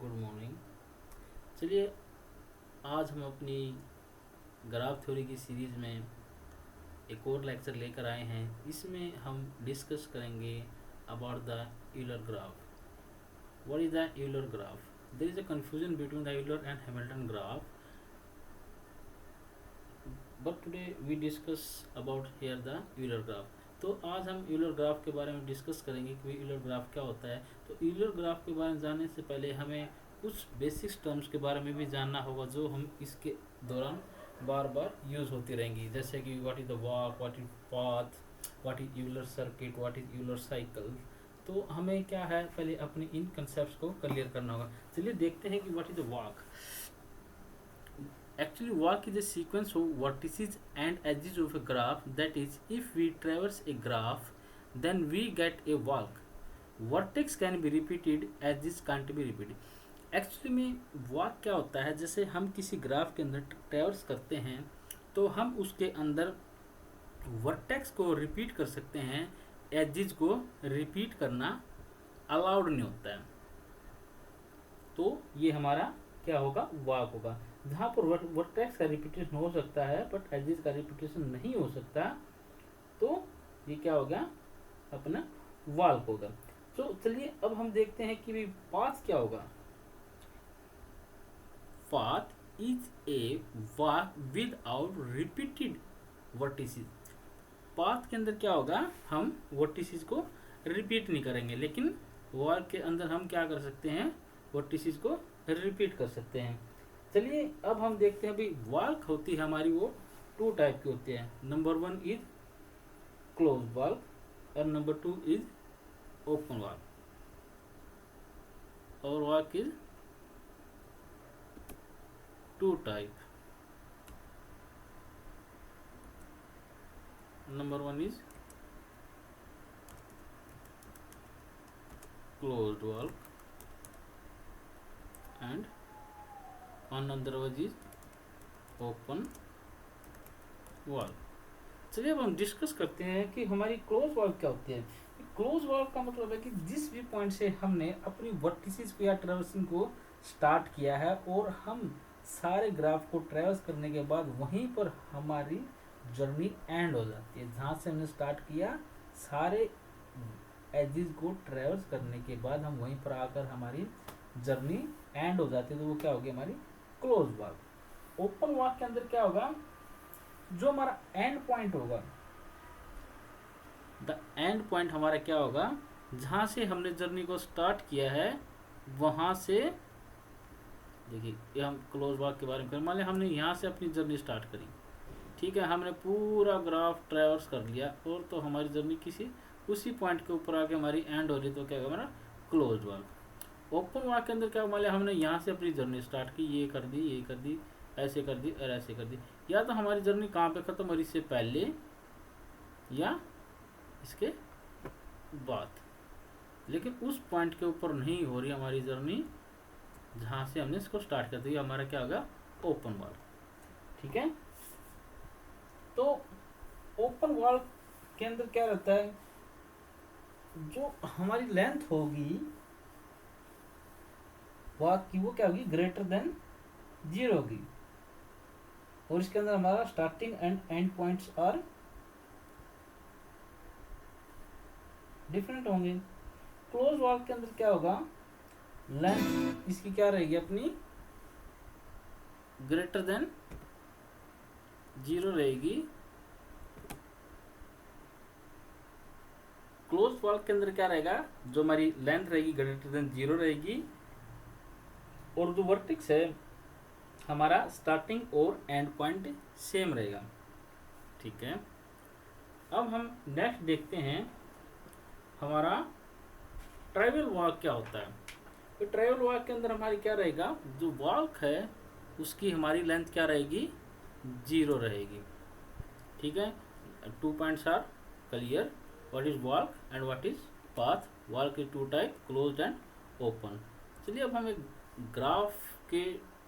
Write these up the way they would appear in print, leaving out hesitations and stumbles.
Good morning. चलिए आज हम अपनी ग्राफ थ्योरी की सीरीज़ में एक और लेक्चर लेकर आए हैं। इसमें हम डिस्कस करेंगे about the Euler graph. What is the Euler graph? There is a confusion between the Euler and Hamilton graph, but today we discuss about here the Euler graph. तो आज हम यूलर ग्राफ के बारे में discuss करेंगे कि Euler graph क्या होता है। तो यूलर ग्राफ के बारे में जानने से पहले हमें कुछ बेसिक्स टर्म्स के बारे में भी जानना होगा जो हम इसके दौरान बार बार यूज़ होती रहेंगी, जैसे कि what is the walk, what is path, what is Euler circuit, what is Euler cycle. तो हमें क्या है, पहले अपने इन कंसेप्ट को क्लियर करना होगा। चलिए देखते हैं कि what is the walk. Actually, walk is a sequence of vertices and edges of a graph. That is, if we traverse a graph, then we get a walk. Vertex can be repeated, edges can't be repeated. Actually में walk क्या होता है, जैसे हम किसी graph के अंदर ट्रेवर्स करते हैं तो हम उसके अंदर वर्टेक्स को रिपीट कर सकते हैं, एजिज को रिपीट करना अलाउड नहीं होता है। तो ये हमारा क्या होगा, वॉक होगा। जहाँ पर वर्टेक्स का रिपीटेशन हो सकता है बट एजिज का रिपीटेशन नहीं हो सकता, तो ये क्या होगा, अपना वॉक होगा। तो चलिए अब हम देखते हैं कि पाथ क्या होगा। Path is a walk without repeated vertices. Path के अंदर क्या होगा, हम वर्टिसेस को रिपीट नहीं करेंगे, लेकिन वॉक के अंदर हम क्या कर सकते हैं, वर्टिसेस को रिपीट कर सकते हैं। चलिए अब हम देखते हैं भाई वॉक होती है हमारी, वो टू टाइप की होती है। नंबर 1 इज क्लोज वॉक और नंबर 2 इज ओपन वॉक। और walk is two type. Number 1 is closed valve and another one is open valve। चलिए अब हम डिस्कस करते हैं कि हमारी क्लोज वाल्व क्या होती है। क्लोज वाल्व का मतलब है कि जिस भी पॉइंट से हमने अपनी वर्टिसेस को या ट्रेवर्सिंग को स्टार्ट किया है और हम सारे ग्राफ को ट्रेवर्स करने के बाद वहीं पर हमारी जर्नी एंड हो जाती है। जहाँ से हमने स्टार्ट किया, सारे एजिज को ट्रेवर्स करने के बाद हम वहीं पर आकर हमारी जर्नी एंड हो जाती है, तो वो क्या होगी, हमारी क्लोज वाल्व। ओपन वाल्व के अंदर क्या होगा, जो हमारा एंड पॉइंट होगा, द एंड पॉइंट हमारा क्या होगा, जहां से हमने जर्नी को स्टार्ट किया है वहां से, देखिए ये हम क्लोज वाल्व के बारे में करें। मान लिया हमने यहाँ से अपनी जर्नी स्टार्ट करी, ठीक है, हमने पूरा ग्राफ ट्रेवर्स कर लिया और तो हमारी जर्नी किसी उसी पॉइंट के ऊपर आके हमारी एंड हो रही, तो क्या होगा, हमारा क्लोज वाल्व। ओपन वाल्व के अंदर क्या, मान लिया हमने यहाँ से अपनी जर्नी स्टार्ट की, ये कर दी, ये कर दी, ऐसे कर दी और ऐसे कर दी, या तो हमारी जर्नी कहाँ पे खत्म हो रही, इससे पहले या इसके बाद, लेकिन उस पॉइंट के ऊपर नहीं हो रही हमारी जर्नी जहाँ से हमने इसको स्टार्ट कर दिया, हमारा क्या होगा, ओपन वाल्व। ठीक है, तो ओपन वाल्व के अंदर क्या रहता है, जो हमारी लेंथ होगी वाल्व की वो क्या होगी, ग्रेटर देन 0 होगी, और इसके अंदर हमारा starting end end points are different होंगे। क्लोज वाल्व के अंदर क्या होगा, लेंथ इसकी क्या रहेगी, अपनी ग्रेटर देन 0 रहेगी। क्लोज वाल्व के अंदर क्या रहेगा, जो हमारी लेंथ रहेगी ग्रेटर देन 0 रहेगी, और जो वर्टेक्स है हमारा स्टार्टिंग और एंड पॉइंट सेम रहेगा। ठीक है, अब हम नेक्स्ट देखते हैं हमारा ट्राइवल वॉक क्या होता है। तो ट्राइवल वॉक के अंदर हमारी क्या रहेगा, जो वॉक है उसकी हमारी लेंथ क्या रहेगी, 0 रहेगी। ठीक है, 2 points are clear, what is walk and what is path. Walk is two type, closed and open. चलिए अब हम एक ग्राफ के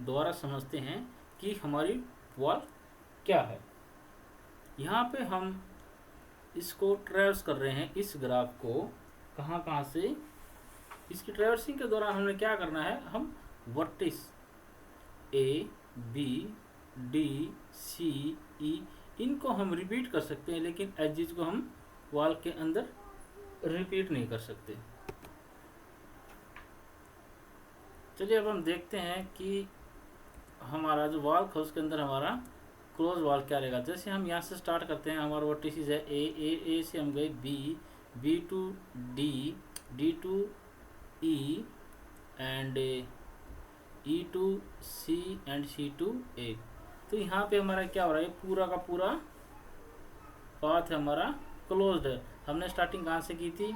द्वारा समझते हैं कि हमारी वॉक क्या है। यहाँ पे हम इसको ट्रेवर्स कर रहे हैं, इस ग्राफ को कहाँ से, इसकी ट्रैवर्सिंग के दौरान हमें क्या करना है, हम vertices A B D C E इनको हम रिपीट कर सकते हैं, लेकिन एजेस को हम वॉल के अंदर रिपीट नहीं कर सकते। चलिए अब हम देखते हैं कि हमारा जो वॉल है उसके अंदर हमारा क्लोज वॉल क्या रहेगा। जैसे हम यहाँ से स्टार्ट करते हैं, हमारा वर्टिसेस है ए से हम गए B to D to E and E to C and C to A. तो यहाँ पे हमारा क्या हो रहा है, पूरा का पूरा पाथ है हमारा क्लोज्ड है। हमने स्टार्टिंग कहाँ से की थी,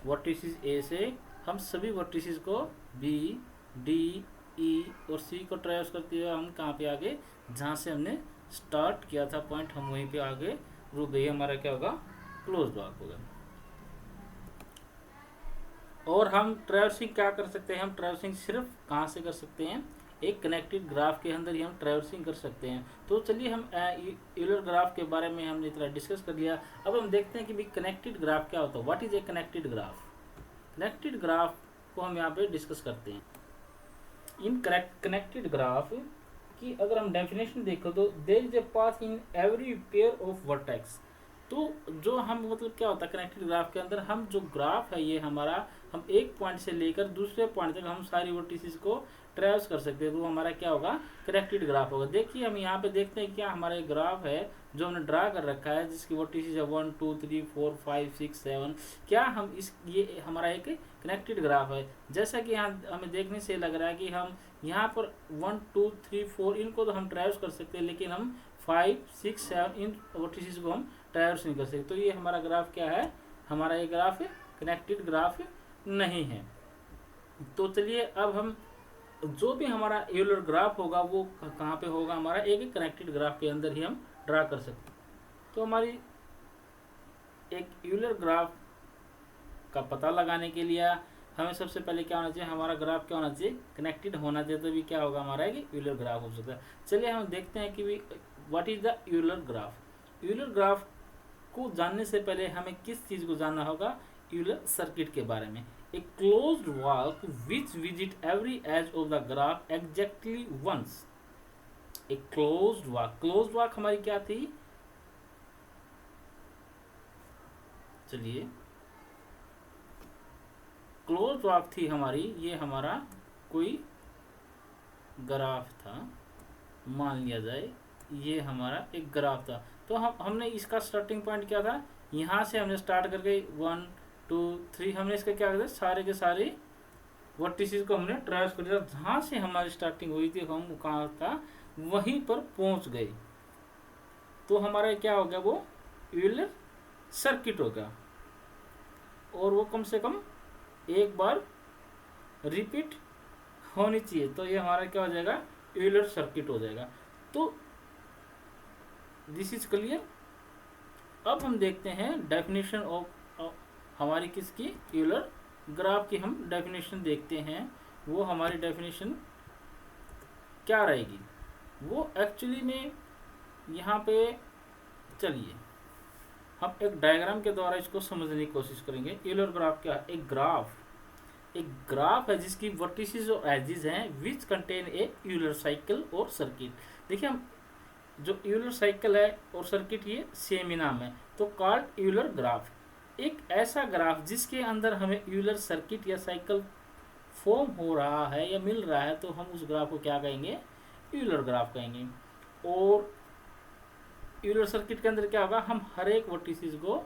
वर्टिसेस ए से। हम सभी वर्टिसेस को बी डी ई और सी को ट्रेवर्स करते हुए हम कहाँ पे आगे, जहाँ से हमने स्टार्ट किया था पॉइंट, हम वहीं पे आगे रुक गए। हमारा क्या होगा, क्लोज ब्लॉक होगा। और हम ट्रैवर्सिंग क्या कर सकते हैं, हम ट्रैवर्सिंग सिर्फ कहाँ से कर सकते हैं, एक कनेक्टेड ग्राफ के अंदर ही हम ट्रैवर्सिंग कर सकते हैं। तो चलिए हम यूलर ग्राफ के बारे में हमने इतना डिस्कस कर लिया। अब हम देखते हैं कि भाई कनेक्टेड ग्राफ क्या होता है, what is a connected graph. Connected graph को हम यहाँ पे डिस्कस करते हैं। इन कनेक्टेड ग्राफ की अगर हम डेफिनेशन देखो तो there is a path in every pair of vertex. तो जो हम मतलब क्या होता है कनेक्टेड ग्राफ के अंदर, हम जो ग्राफ है ये हमारा, हम एक पॉइंट से लेकर दूसरे पॉइंट तक हम सारी वर्टिसेस को ट्रेवर्स कर सकते हैं। तो हमारा क्या होगा, कनेक्टेड ग्राफ होगा। देखिए हम यहाँ पे देखते हैं क्या हमारा एक ग्राफ है जो हमने ड्रा कर रखा है, जिसकी वर्टिसेस है 1 2 3 4 5 6 7। क्या हम ये हमारा एक कनेक्टेड ग्राफ है। जैसा कि यहाँ हमें देखने से लग रहा है कि हम यहाँ पर 1 2 3 4 इनको तो हम ट्रेवर्स कर सकते हैं, लेकिन हम 5 6 7 इन वर्टिसेस को हम ट्रेवर्स नहीं कर सकते। तो ये हमारा ग्राफ क्या है, हमारा ये ग्राफ कनेक्टेड ग्राफ नहीं है। तो चलिए अब हम जो भी हमारा यूलर ग्राफ होगा वो कहाँ पे होगा, हमारा एक कनेक्टेड ग्राफ के अंदर ही हम ड्रा कर सकते हैं। तो हमारी एक यूलर ग्राफ का पता लगाने के लिए हमें सबसे पहले क्या होना चाहिए, हमारा ग्राफ क्या होना चाहिए, कनेक्टेड होना चाहिए। तो भी क्या होगा, हमारा एक यूलर ग्राफ हो सकता है। चलिए हम देखते हैं कि what is the Euler graph. Euler graph को जानने से पहले हमें किस चीज़ को जानना होगा, यूलर सर्किट के बारे में। A closed walk which visit every edge of the graph exactly once. A closed walk हमारी क्या थी, चलिए क्लोज वॉक थी हमारी, ये हमारा कोई ग्राफ था, मान लिया जाए ये हमारा एक ग्राफ था। तो हमने इसका स्टार्टिंग पॉइंट क्या था, यहाँ से हमने स्टार्ट करके 1 2 3 हमने इसका क्या करते सारे के सारे वर्टिसेस को हमने ट्रेवर्स कर दिया। जहाँ से हमारी स्टार्टिंग हुई थी, हम कहाँ था वहीं पर पहुँच गए। तो हमारा क्या हो गया, वो यूलर सर्किट हो गया। और वो कम से कम एक बार रिपीट होनी चाहिए। तो ये हमारा क्या हो जाएगा, यूलर सर्किट हो जाएगा। तो दिस इज क्लियर। अब हम देखते हैं डेफिनेशन ऑफ हमारी किसकी, यूलर ग्राफ की हम डेफिनेशन देखते हैं। वो हमारी डेफिनेशन क्या रहेगी, वो एक्चुअली में यहाँ पे चलिए हम एक डायग्राम के द्वारा इसको समझने की कोशिश करेंगे। यूलर ग्राफ क्या है, एक ग्राफ है जिसकी वर्टिसेस और एजेस हैं which contain a Euler cycle और सर्किट। देखिए हम जो यूलर साइकिल है और सर्किट ये सेम ही नाम है, तो कॉल्ड यूलर ग्राफ। एक ऐसा ग्राफ जिसके अंदर हमें यूलर सर्किट या साइकिल फॉर्म हो रहा है या मिल रहा है, तो हम उस ग्राफ को क्या कहेंगे, यूलर ग्राफ कहेंगे। और यूलर सर्किट के अंदर क्या होगा, हम हर एक वर्टिसेस को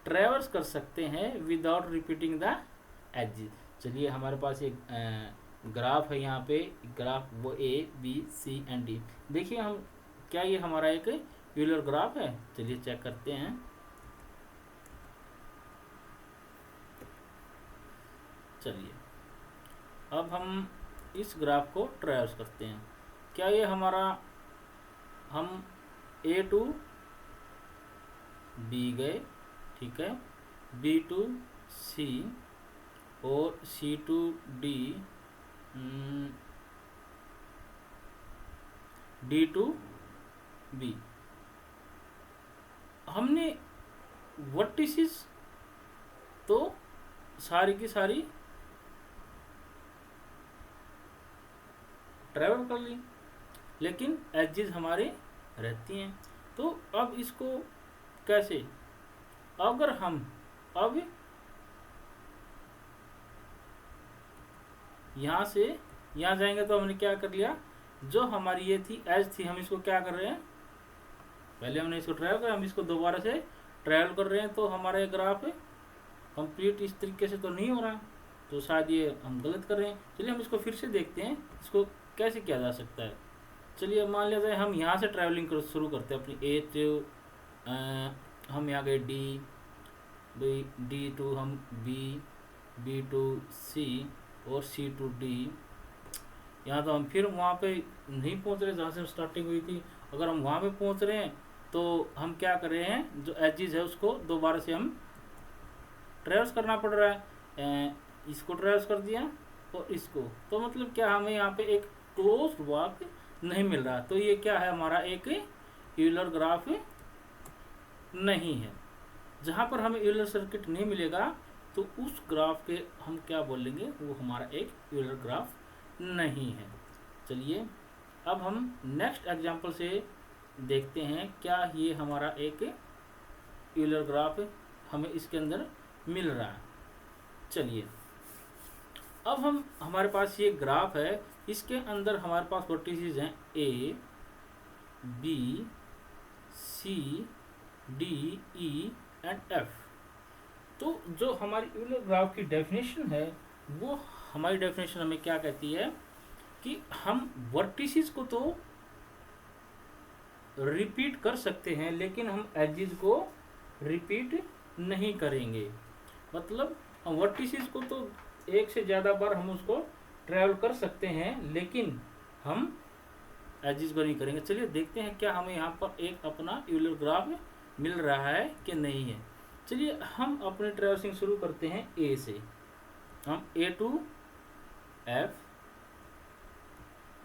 ट्रेवर्स कर सकते हैं विदाउट रिपीटिंग द एजेस। चलिए हमारे पास एक ग्राफ है, यहाँ पे ग्राफ वो A B C and D. देखिए हम क्या ये हमारा एक यूलर ग्राफ है, चलिए चेक करते हैं। चलिए अब हम इस ग्राफ को ट्रेवर्स करते हैं। क्या ये हमारा, हम ए टू बी गए, ठीक है, बी टू सी और C to D, D to B. हमने वर्टिसेस तो सारी की सारी ट्रैवल कर ली, लेकिन एजेस हमारे रहती हैं। तो अब इसको कैसे, अगर हम अब यहाँ से यहाँ जाएंगे तो हमने क्या कर लिया, जो हमारी ये थी एज थी, हम इसको क्या कर रहे हैं, पहले हमने इसको ट्रैवल कर, हम इसको दोबारा से ट्रैवल कर रहे हैं, तो हमारा ये ग्राफ कंप्लीट इस तरीके से तो नहीं हो रहा, तो शायद ये हम गलत कर रहे हैं। चलिए हम इसको फिर से देखते हैं, इसको कैसे किया जा सकता है। चलिए मान लिया जाए हम यहाँ से ट्रैवलिंग कर शुरू करते हैं अपनी ए टू, हम यहाँ गए डी टू हम बी टू सी और सी टू डी। यहाँ तो हम फिर वहाँ पे नहीं पहुँच रहे जहाँ से स्टार्टिंग हुई थी। अगर हम वहाँ पे पहुँच रहे हैं तो हम क्या कर रहे हैं, जो एजेस है उसको दोबारा से हम ट्रेवर्स करना पड़ रहा है। इसको ट्रेवर्स कर दिया और इसको, तो मतलब क्या हमें यहाँ पे एक क्लोज वॉक नहीं मिल रहा। तो ये क्या है, हमारा एक यूलर ग्राफ नहीं है। जहाँ पर हमें यूलर सर्किट नहीं मिलेगा तो उस ग्राफ के हम क्या बोलेंगे, वो हमारा एक यूलर ग्राफ नहीं है। चलिए अब हम नेक्स्ट एग्जांपल से देखते हैं क्या ये हमारा एक यूलर ग्राफ हमें इसके अंदर मिल रहा है। चलिए अब हम हमारे पास ये ग्राफ है, इसके अंदर हमारे पास वर्टिसेस हैं A B C D E and F. तो जो हमारी यूलर ग्राफ की डेफिनेशन है, वो हमारी डेफिनेशन हमें क्या कहती है कि हम वर्टिसेस को तो रिपीट कर सकते हैं, लेकिन हम एजेस को रिपीट नहीं करेंगे। मतलब हम वर्टिसेस को तो एक से ज़्यादा बार हम उसको ट्रैवल कर सकते हैं, लेकिन हम एजेस को नहीं करेंगे। चलिए देखते हैं क्या हमें यहाँ पर एक अपना यूलर ग्राफ मिल रहा है कि नहीं है। चलिए हम अपने ट्रैवर्सिंग शुरू करते हैं ए से। हम ए टू एफ,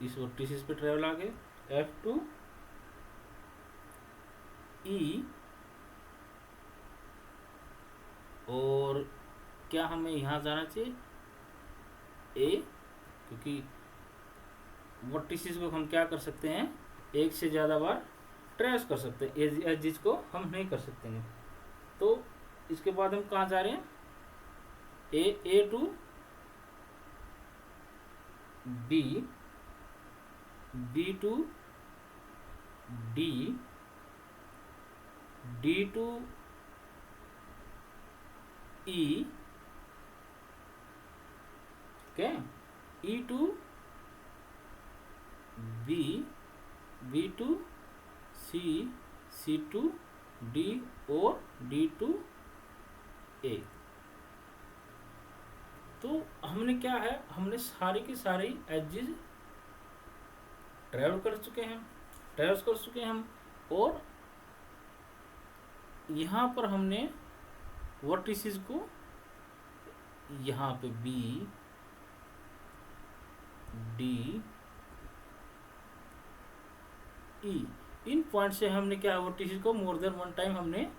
इस वर्टिसेस पे ट्रैवल आगे, एफ टू ई, और क्या हमें यहाँ जाना चाहिए ए, क्योंकि वर्टिसेस को हम क्या कर सकते हैं, एक से ज़्यादा बार ट्रेस कर सकते हैं, एजेस को हम नहीं कर सकते हैं। तो इसके बाद हम कहाँ जा रहे हैं, A to B, B to D, D to E, okay, E to B, B to C, C to D और डी टू ए। तो हमने क्या है, हमने सारी की सारी एजेस ट्रैवल कर चुके हैं हम, और यहाँ पर हमने वर्टिसेस को यहाँ पे बी डी ई, इन पॉइंट से हमने क्या वर्टिसेस को मोर देन वन टाइम हमने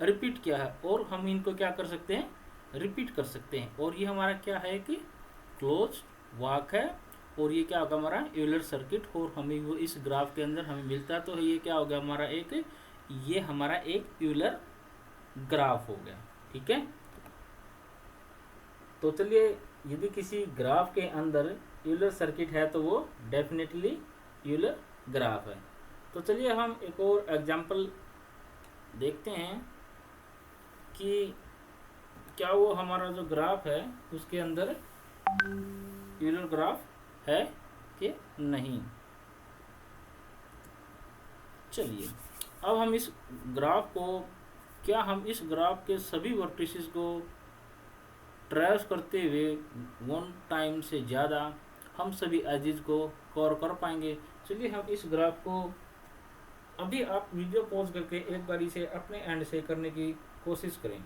रिपीट किया है, और हम इनको क्या कर सकते हैं, रिपीट कर सकते हैं। और ये हमारा क्या है कि क्लोज वॉक है, और ये क्या होगा हमारा यूलर सर्किट, और हमें वो इस ग्राफ के अंदर हमें मिलता है। तो ये क्या हो गया हमारा एक, ये हमारा एक यूलर ग्राफ हो गया। ठीक है, तो चलिए यदि किसी ग्राफ के अंदर यूलर सर्किट है तो वो डेफिनेटली यूलर ग्राफ है। तो चलिए हम एक और एग्जांपल देखते हैं कि क्या वो हमारा जो ग्राफ है उसके अंदर यूलर ग्राफ है कि नहीं। चलिए अब हम इस ग्राफ को, क्या हम इस ग्राफ के सभी वर्टिसेस को ट्रेस करते हुए वन टाइम से ज़्यादा हम सभी एजेस को कवर कर पाएंगे। चलिए हम इस ग्राफ को, अभी आप वीडियो पॉज करके एक बारी से अपने एंड से करने की कोशिश करें।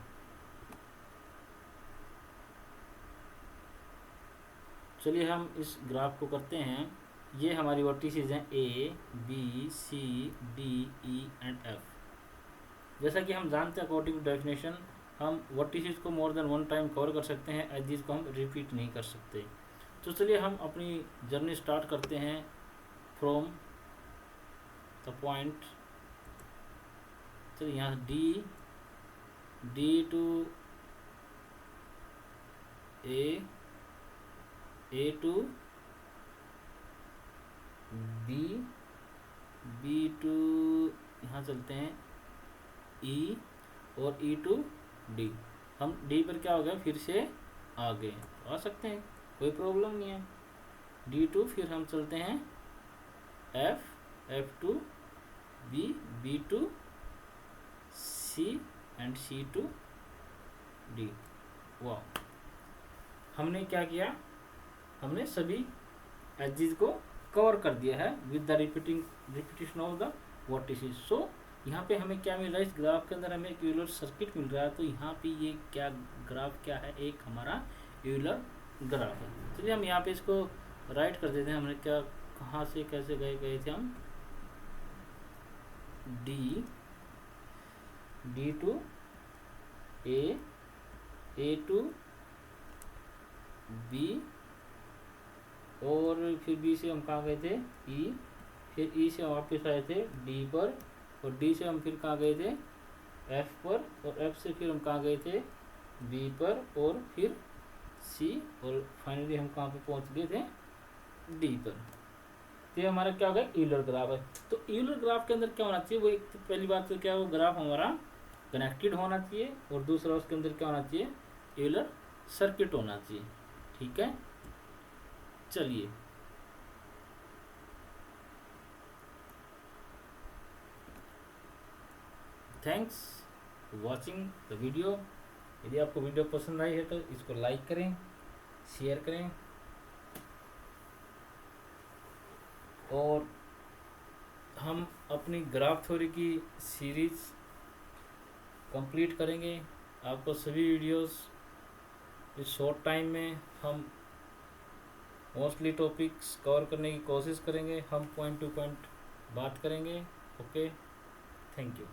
चलिए हम इस ग्राफ को करते हैं। ये हमारी वर्टिसेस हैं A B C D E and F. जैसा कि हम जानते हैं अकॉर्डिंग टू डेफिनेशन, हम वर्टिसेस को more than one time cover कर सकते हैं, एजेस को हम रिपीट नहीं कर सकते। तो चलिए हम अपनी जर्नी स्टार्ट करते हैं फ्रॉम द पॉइंट। चलिए यहाँ D to A to B to यहाँ चलते हैं ई और ई टू डी। हम डी पर क्या हो गया फिर से आ गए, तो आ सकते हैं, कोई प्रॉब्लम नहीं है। डी टू फिर हम चलते हैं F to B to C and C to D. वाह, हमने क्या किया, हमने सभी एजेस को कवर कर दिया है with the repetition of the vertices. So यहाँ पे हमें क्या मिल रहा है, इस ग्राफ के अंदर हमें एक यूलर सर्किट मिल रहा है। तो यहाँ पे ये क्या ग्राफ क्या है, एक हमारा यूलर ग्राफ है। चलिए हम यहाँ पे इसको राइट कर देते हैं। हमने क्या कहाँ से कैसे गए थे हम, D to A to B, और फिर बी से हम कहाँ गए थे ई, फिर ई से हम वापस आए थे डी पर, और डी से हम फिर कहाँ गए थे एफ पर, और एफ से फिर हम कहाँ गए थे बी पर, और फिर सी, और फाइनली हम कहाँ पे पहुँच गए थे डी पर। तो ये हमारा क्या हो गया, यूलर ग्राफ है। तो यूलर ग्राफ के अंदर क्या होना चाहिए, वो एक तो पहली बात तो क्या, वो ग्राफ हमारा कनेक्टेड होना चाहिए, और दूसरा उसके अंदर क्या होना चाहिए, यूलर सर्किट होना चाहिए। ठीक है, चलिए thanks for watching the video. यदि आपको वीडियो पसंद आई है तो इसको लाइक करें, शेयर करें, और हम अपनी ग्राफ थ्योरी की सीरीज कंप्लीट करेंगे। आपको सभी वीडियोस इस शॉर्ट टाइम में हम मोस्टली टॉपिक्स कवर करने की कोशिश करेंगे। हम पॉइंट टू पॉइंट बात करेंगे। Okay, thank you.